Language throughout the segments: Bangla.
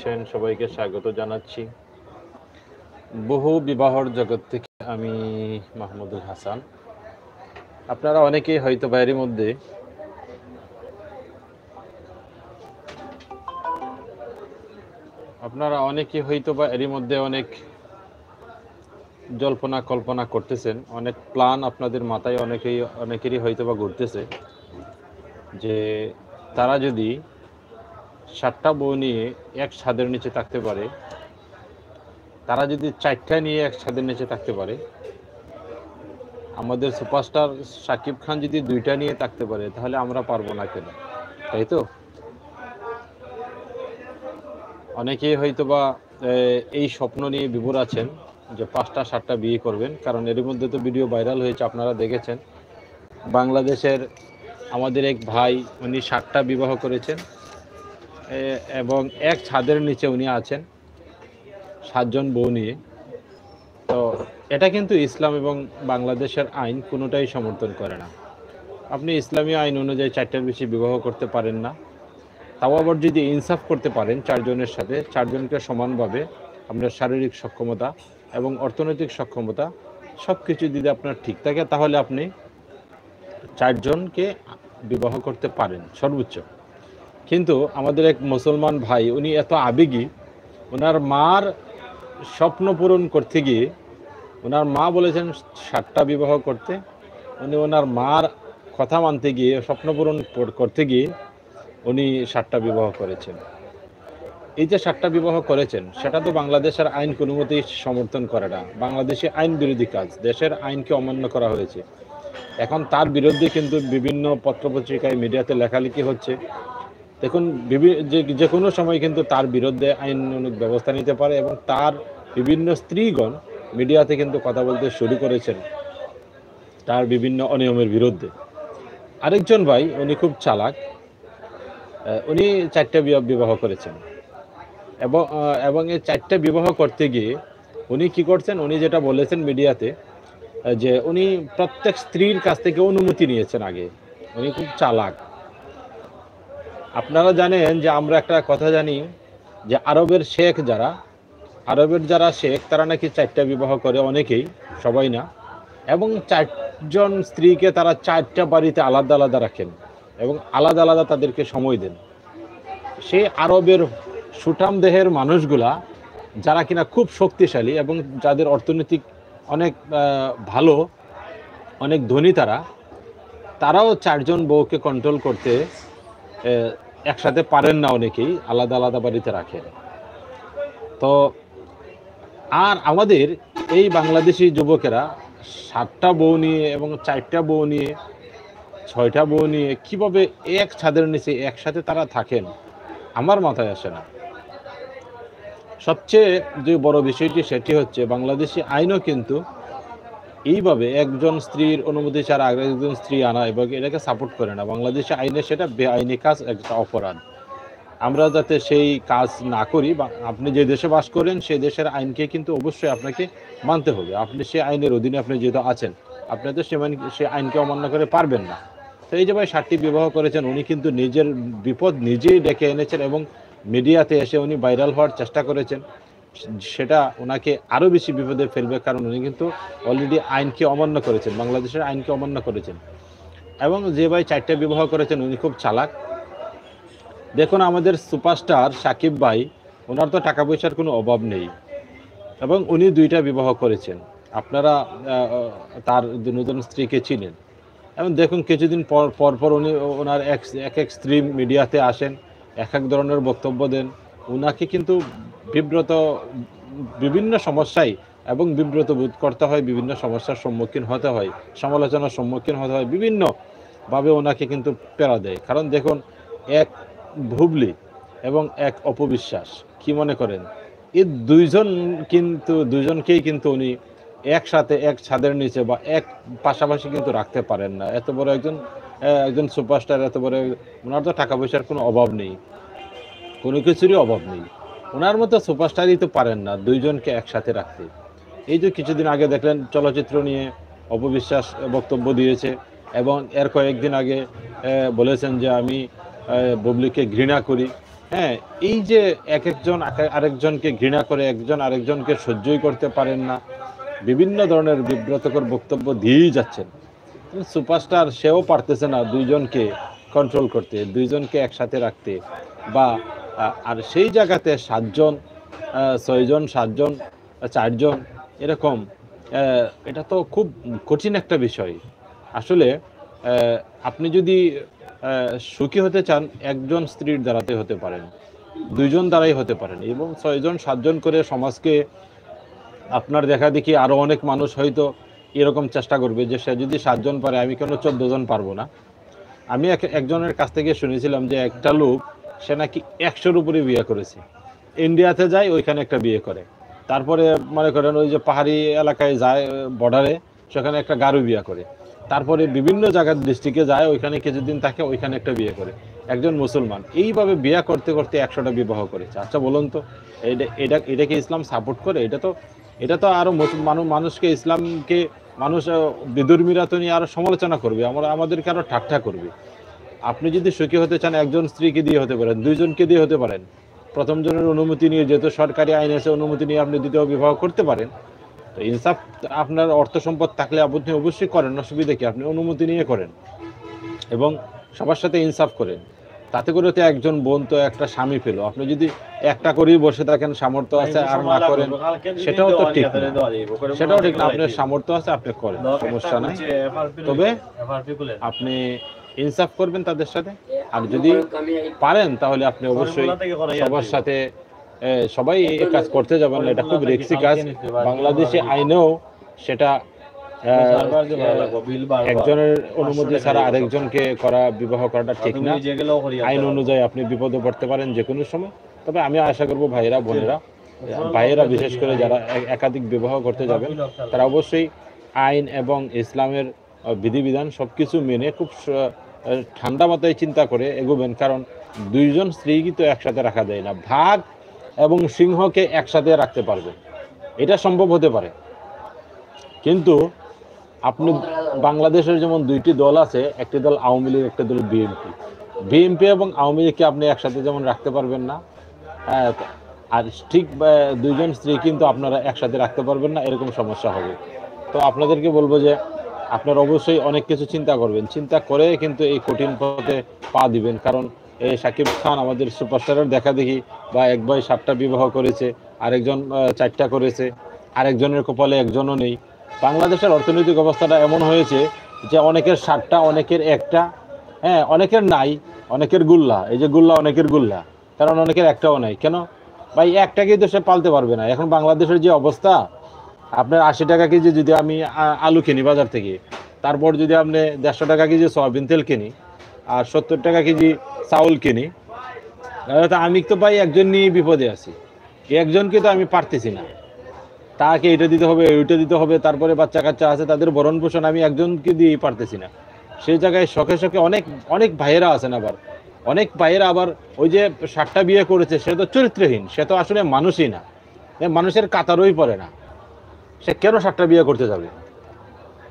দেখছেন সবাইকে স্বাগত জানাচ্ছি। বহু বিবাহর জগৎ থেকে আমি মাহমুদুল হাসান। আপনারা অনেকেই হয়তো বাইরের মধ্যে এরই মধ্যে অনেক জল্পনা কল্পনা করতেছেন, অনেক প্ল্যান আপনাদের মাথায় অনেকেরই হয়তো বা ঘুরতেছে যে তারা যদি 7টা বউ নিয়ে এক ছাদের নিচে থাকতে পারে, তারা যদি 4টা নিয়ে এক ছাদের নিচে থাকতে পারে, আমাদের সুপারস্টার শাকিব খান যদি 2টা নিয়ে থাকতে পারে, তাহলে আমরা পারবো না কেন? তাই তো অনেকেই হয়তো বা এই স্বপ্ন নিয়ে বিভোর আছেন যে 5টা 7টা বিয়ে করবেন। কারণ এর মধ্যে তো ভিডিও ভাইরাল হয়েছে, আপনারা দেখেছেন। বাংলাদেশের আমাদের এক ভাই, উনি 7টা বিবাহ করেছেন এবং এক ছাদের নিচে উনি আছেন 7 জন বউ নিয়ে। তো এটা কিন্তু ইসলাম এবং বাংলাদেশের আইন কোনোটাই সমর্থন করে না। আপনি ইসলামী আইন অনুযায়ী 4টার বেশি বিবাহ করতে পারেন না। তাও আবার যদি ইনসাফ করতে পারেন 4 জনের সাথে, 4 জনকে সমানভাবে আপনার শারীরিক সক্ষমতা এবং অর্থনৈতিক সক্ষমতা সব কিছু যদি আপনার ঠিক থাকে, তাহলে আপনি 4 জনকে বিবাহ করতে পারেন সর্বোচ্চ। কিন্তু আমাদের এক মুসলমান ভাই, উনি এত আবেগী, ওনার মার স্বপ্ন পূরণ করতে গিয়ে, ওনার মা বলেছেন 7টা বিবাহ করতে, উনি ওনার মার কথা মানতে গিয়ে, স্বপ্ন পূরণ করতে গিয়ে উনি 7টা বিবাহ করেছেন। এই যে 7টা বিবাহ করেছেন, সেটা তো বাংলাদেশের আইন কোনো মতেই সমর্থন করে না। বাংলাদেশে আইন বিরোধী কাজ, দেশের আইনকে অমান্য করা হয়েছে। এখন তার বিরুদ্ধে কিন্তু বিভিন্ন পত্রপত্রিকায়, মিডিয়াতে লেখালেখি হচ্ছে। দেখুন, যে কোনো সময় কিন্তু তার বিরুদ্ধে আইনানুগ ব্যবস্থা নিতে পারে, এবং তার বিভিন্ন স্ত্রীগণ মিডিয়াতে কিন্তু কথা বলতে শুরু করেছেন তার বিভিন্ন অনিয়মের বিরুদ্ধে। আরেকজন ভাই, উনি খুব চালাক, উনি 4টা বিবাহ করেছেন এবং এই 4টা বিবাহ করতে গিয়ে উনি কি করছেন, উনি যেটা বলেছেন মিডিয়াতে, যে উনি প্রত্যেক স্ত্রীর কাছ থেকে অনুমতি নিয়েছেন আগে। উনি খুব চালাক। আপনারা জানেন যে আমরা একটা কথা জানি যে আরবের যারা শেখ, তারা নাকি 4টা বিবাহ করে, অনেকেই, সবাই না, এবং 4 জন স্ত্রীকে তারা 4টা বাড়িতে আলাদা আলাদা রাখেন এবং আলাদা আলাদা তাদেরকে সময় দেন। সেই আরবের সুঠাম দেহের মানুষগুলা, যারা কিনা খুব শক্তিশালী এবং যাদের অর্থনৈতিক অনেক ভালো, অনেক ধনী, তারাও 4 জন বউকে কন্ট্রোল করতে একসাথে পারেন না, অনেকেই আলাদা আলাদা বাড়িতে রাখেন। তো আর আমাদের এই বাংলাদেশি যুবকেরা 7টা বউ নিয়ে এবং 4টা বউ নিয়ে, 6টা বউ নিয়ে কিভাবে এক ছাদের নিচে একসাথে তারা থাকেন, আমার মাথায় আসে না। সবচেয়ে যে বড় বিষয়টি, সেটি হচ্ছে বাংলাদেশি আইনও কিন্তু এইভাবে একজন স্ত্রীর অনুমতি ছাড়া আরেকজন স্ত্রী আনা এবং এটাকে সাপোর্ট করে না। বাংলাদেশি আইনে সেটা বেআইনি কাজ, একটা অপরাধ। আমরা যাতে সেই কাজ না করি, আপনি যে দেশে বাস করেন সেই দেশের আইনকে কিন্তু অবশ্যই আপনাকে মানতে হবে। আপনি সেই আইনের অধীনে আপনি যেহেতু আছেন, আপনি তো সে আইনকে অমান্য করে পারবেন না। তো এই যে ভাই 7টি বিবাহ করেছেন, উনি কিন্তু নিজের বিপদ নিজেই ডেকে এনেছেন এবং মিডিয়াতে এসে উনি ভাইরাল হওয়ার চেষ্টা করেছেন। সেটা ওনাকে আরও বেশি বিপদে ফেলবে, কারণ উনি কিন্তু অলরেডি আইনকে অমান্য করেছেন, বাংলাদেশের আইনকে অমান্য করেছেন। এবং যে ভাই 4টা বিবাহ করেছেন, উনি খুব চালাক। দেখুন, আমাদের সুপারস্টার শাকিব ভাই, ওনার তো টাকা পয়সার কোনো অভাব নেই এবং উনি 2টা বিবাহ করেছেন। আপনারা তার নতুন স্ত্রীকে চিনেন। এবং দেখুন, কিছুদিন পর উনি ওনার এক স্ত্রী মিডিয়াতে আসেন, এক ধরনের বক্তব্য দেন। ওনাকে কিন্তু বিভিন্ন সমস্যায় এবং বিব্রত বোধ করতে হয়, বিভিন্ন সমস্যার সম্মুখীন হতে হয়, সমালোচনার সম্মুখীন হতে হয়, বিভিন্নভাবে ওনাকে কিন্তু পেরা দেয়। কারণ দেখুন, এক ভুবলি এবং এক অপবিশ্বাস, কি মনে করেন, এই দুইজনকেই কিন্তু উনি একসাথে এক ছাদের নিচে বা এক পাশাপাশি কিন্তু রাখতে পারেন না। এত বড় একজন সুপারস্টার, এত বড়, ওনার তো টাকা পয়সার কোনো অভাব নেই, কোনো কিছুরই অভাব নেই। ওনার মতো সুপারস্টারই তো পারেন না 2 জনকে একসাথে রাখতে। এই যে কিছুদিন আগে দেখলেন, চলচ্চিত্র নিয়ে অপবিশ্বাস বক্তব্য দিয়েছে এবং এর কয়েকদিন আগে বলেছেন যে আমি বুবলিকে ঘৃণা করি। হ্যাঁ, এই যে এক একজন আরেকজনকে ঘৃণা করে, একজন আরেকজনকে সহ্যই করতে পারেন না, বিভিন্ন ধরনের বিব্রতকর বক্তব্য দিয়েই যাচ্ছেন। সুপারস্টার সেও পারতেছে না দুইজনকে কন্ট্রোল করতে, দুইজনকে একসাথে রাখতে, বা আর সেই জায়গাতে 7 জন 6 জন 7 জন 4 জন এরকম, এটা তো খুব কঠিন একটা বিষয় আসলে। আপনি যদি সুখী হতে চান, একজন স্ত্রীর দ্বারাতে হতে পারেন, 2 জন দ্বারাই হতে পারেন, এবং 6 জন 7 জন করে সমাজকে আপনার দেখা দেখি আরো অনেক মানুষ হয়তো এরকম চেষ্টা করবে যে সে যদি 7 জন পারে, আমি কেন 14 জন পারবো না। আমি একজনের কাছ থেকে শুনেছিলাম যে একটা লোক, সে নাকি 100-র উপরে বিয়ে করেছে, ইন্ডিয়াতে যায়, ওইখানে একটা বিয়ে করে, তারপরে মনে করেন ওই যে পাহাড়ি এলাকায় যায় বর্ডারে, সেখানে একটা গারো বিয়ে করে, তারপরে বিভিন্ন জায়গার ডিস্ট্রিক্টে যায়, ওইখানে কিছুদিন থাকে, ওইখানে একটা বিয়ে করে, একজন মুসলমান। এইভাবে বিয়ে করতে করতে 100টা বিবাহ করেছে। আচ্ছা বলুন তো, এটা কি ইসলাম সাপোর্ট করে? এটা তো আরো মানুষকে, ইসলামকে মানুষ, বিধর্মীরা তো নিয়ে আরো সমালোচনা করবে, আমাদেরকে আরো ঠাট্টা করবে। আপনি যদি সুখী হতে চান, একজন স্ত্রীকে দিয়ে হতে পারেন, 2 জনকে দিয়ে হতে পারেন, প্রথম জনের অনুমতি নিয়ে, যেহেতু সরকারি আইন আছে, অনুমতি নিয়ে আপনি দ্বিতীয় বিবাহ করতে পারেন। তো ইনসাফ, আপনার অর্থ সম্পদ থাকলে আপনি অবশ্যই করেন, অসুবিধা কি, আপনি অনুমতি নিয়ে করেন এবং সবার সাথে ইনসাফ করেন। তাতে করে তো একজন বোন তো একটা স্বামী পেল। আপনি যদি একটা করেই বসে থাকেন, সামর্থ্য আছে, আর না করেন, সেটাও তো ঠিক না, সেটাও ঠিক না। আপনার সামর্থ্য আছে, আপনি করেন, সমস্যা নাই। তবে আপনি ইনসাফ করবেন তাদের সাথে, আর যদি পারেন তাহলে আপনি অবশ্যই সবার সাথে, সবাই এই কাজ করতে যাবেন। এটা খুব রিস্কি কাজ। বাংলাদেশে আইনেও সেটা একজনের অনুমতি ছাড়া আরেকজনকে বিবাহ করাটা ঠিক না। আইন অনুযায়ী আপনি বিপদে পড়তে পারেন যে কোনো সময়। তবে আমি আশা করব ভাইয়েরা, বোনেরা, ভাইয়েরা বিশেষ করে যারা একাধিক বিবাহ করতে যাবেন, তারা অবশ্যই আইন এবং ইসলামের বিধিবিধান সবকিছু মেনে খুব ঠান্ডা মাথায় চিন্তা করে এগোবেন। কারণ 2 জন স্ত্রী কিন্তু একসাথে রাখা যায় না। ভাগ এবং সিংহকে একসাথে রাখতে পারবেন, এটা সম্ভব হতে পারে, কিন্তু আপনি বাংলাদেশের যেমন 2টি দল আছে, একটি দল আওয়ামী লীগ, একটা দল বিএনপি এবং আওয়ামী লীগকে আপনি একসাথে যেমন রাখতে পারবেন না, আর ঠিক 2 জন স্ত্রী কিন্তু আপনারা একসাথে রাখতে পারবেন না, এরকম সমস্যা হবে। তো আপনাদেরকে বলবো যে আপনারা অবশ্যই অনেক কিছু চিন্তা করবেন, চিন্তা করে কিন্তু এই কঠিন পথে পা দিবেন। কারণ এই শাকিব খান আমাদের সুপারস্টারের দেখা দেখি, বা এক ভাই 7টা বিবাহ করেছে, আরেকজন 4টা করেছে, আরেকজনের কপালে একজনও নেই। বাংলাদেশের অর্থনৈতিক অবস্থাটা এমন হয়েছে যে অনেকের 7টা, অনেকের 1টা, হ্যাঁ, অনেকের নাই, অনেকের গুল্লা। এই যে গুল্লা, অনেকের গুল্লা, কারণ অনেকের একটাও নাই। কেন ভাই? একটাকেই তো সে পালতে পারবে না। এখন বাংলাদেশের যে অবস্থা, আপনার 80 টাকা কেজি যদি আমি আলু কিনি বাজার থেকে, তারপর যদি আপনি 150 টাকা কেজি সয়াবিন তেল কিনি, আর 70 টাকা কেজি চাউল কিনি, তো আমি তো ভাই একজন নিয়ে বিপদে আছি। একজনকে তো আমি পারতেছি না, তাকে এটা দিতে হবে, ওইটা দিতে হবে, তারপরে বাচ্চা কাচ্চা আছে, তাদের ভরণ পোষণ আমি একজনকে দিয়েই পারতেছি না। সেই জায়গায় শখে শখে অনেক অনেক ভাইয়েরা আছেন, আবার অনেক ভাইয়েরা আবার ওই যে 7টা বিয়ে করেছে, সে তো চরিত্রহীন, সে তো আসলে মানুষই না, মানুষের কাতারই পড়ে না। সে কেন 7টা বিয়ে করতে যাবে?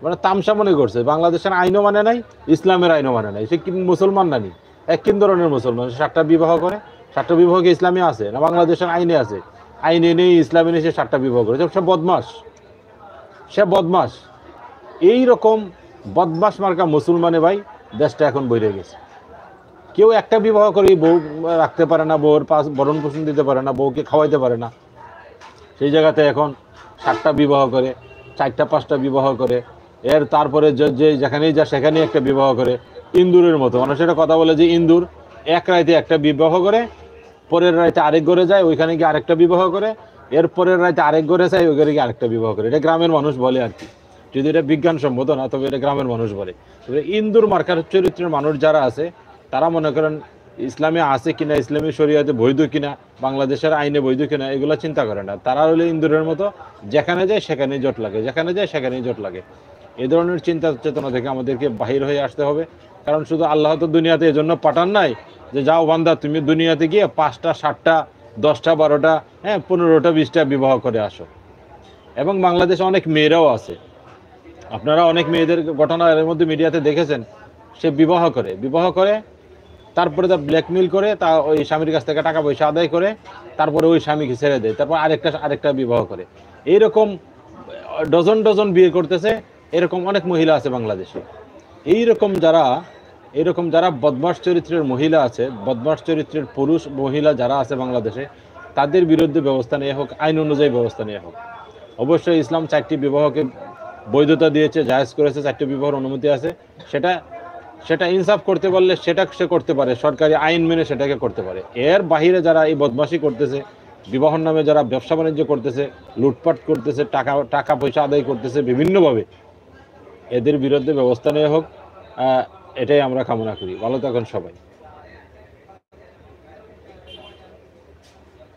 মানে তামসা মনে করছে। বাংলাদেশের আইনও মানে নাই, ইসলামের আইনও মানে নাই। সে কি মুসলমান নানি? এক কিন ধরনের মুসলমান, 7টা বিবাহ করে। 7টা বিবাহ কি ইসলামে আছে না বাংলাদেশের আইনে আছে? আইনে নেই, ইসলামে নেই, সে 7টা বিবাহ করে। সে বদমাস, সে বদমাস। এইরকম বদমাস মার্কা মুসলমানে ভাই দেশটা এখন বইরে গেছে। কেউ একটা বিবাহ করে বউ রাখতে পারে না, বউর ভরণ পোষণ দিতে পারে না, বউকে খাওয়াইতে পারে না। সেই জায়গাতে এখন 7টা বিবাহ করে, 4টা 5টা বিবাহ করে, এর তারপরে যে যেখানেই যা সেখানেই একটা বিবাহ করে। ইন্দুরের মতো মানুষের কথা বলে যে ইন্দুর এক রাইতে একটা বিবাহ করে, পরের রাইতে আরেক ঘরে যায়, ওইখানে গিয়ে আরেকটা বিবাহ করে, এর পরের রাইতে আরেক ঘরে যায়, ওই ঘরে গিয়ে আরেকটা বিবাহ করে। এটা গ্রামের মানুষ বলে আর কি, যদি এটা বিজ্ঞানসম্মত না, তবে এটা গ্রামের মানুষ বলে। তবে ইন্দুর মার্কার চরিত্রের মানুষ যারা আছে, তারা মনে করেন ইসলামে আছে কিনা, ইসলামী শরিয়াতে বৈধ কিনা, বাংলাদেশের আইনে বৈধ কিনা, এগুলো চিন্তা করে না। তারা হলো ইন্দুরের মতো, যেখানে যায় সেখানেই জট লাগে, যেখানে যায় সেখানেই জট লাগে। এই ধরনের চিন্তা চেতনা থেকে আমাদেরকে বাহির হয়ে আসতে হবে। কারণ শুধু আল্লাহ তো দুনিয়াতে এই জন্য পাঠান নাই যে যাও বান্দা তুমি দুনিয়াতে গিয়ে 5টা 7টা 10টা 12টা, হ্যাঁ, 15টা 20টা বিবাহ করে আসো। এবং বাংলাদেশে অনেক মেয়েরাও আছে, আপনারা অনেক মেয়েদের ঘটনা এর মধ্যে মিডিয়াতে দেখেছেন, সে বিবাহ করে তারপরে তার ব্ল্যাকমেইল করে তা ওই স্বামীর কাছ থেকে টাকা পয়সা আদায় করে তারপরে ওই স্বামীকে ছেড়ে দেয়, তারপর আরেকটা বিবাহ করে। এইরকম ডজন ডজন বিয়ে করতেছে, এরকম অনেক মহিলা আছে বাংলাদেশে। এইরকম যারা বদমাশ চরিত্রের মহিলা আছে, বদমাশ চরিত্রের পুরুষ মহিলা যারা আছে বাংলাদেশে, তাদের বিরুদ্ধে ব্যবস্থা নেওয়া হোক, আইন অনুযায়ী ব্যবস্থা নেওয়া হোক। অবশ্যই ইসলাম 4টি বিবাহকে বৈধতা দিয়েছে, জায়েজ করেছে, 4টি বিবাহের অনুমতি আছে। সেটা ইনসাফ করতে পারলে সেটা সে করতে পারে, সরকারি আইন মেনে সেটাকে করতে পারে। এর বাহিরে যারা এই বদমাশি করতেছে, বিবাহর নামে যারা ব্যবসা বাণিজ্য করতেছে, লুটপাট করতেছে, টাকা পয়সা আদায় করতেছে বিভিন্নভাবে, এদের বিরুদ্ধে ব্যবস্থা নেওয়া হোক। এটাই আমরা কামনা করি। ভালো থাকুন সবাই।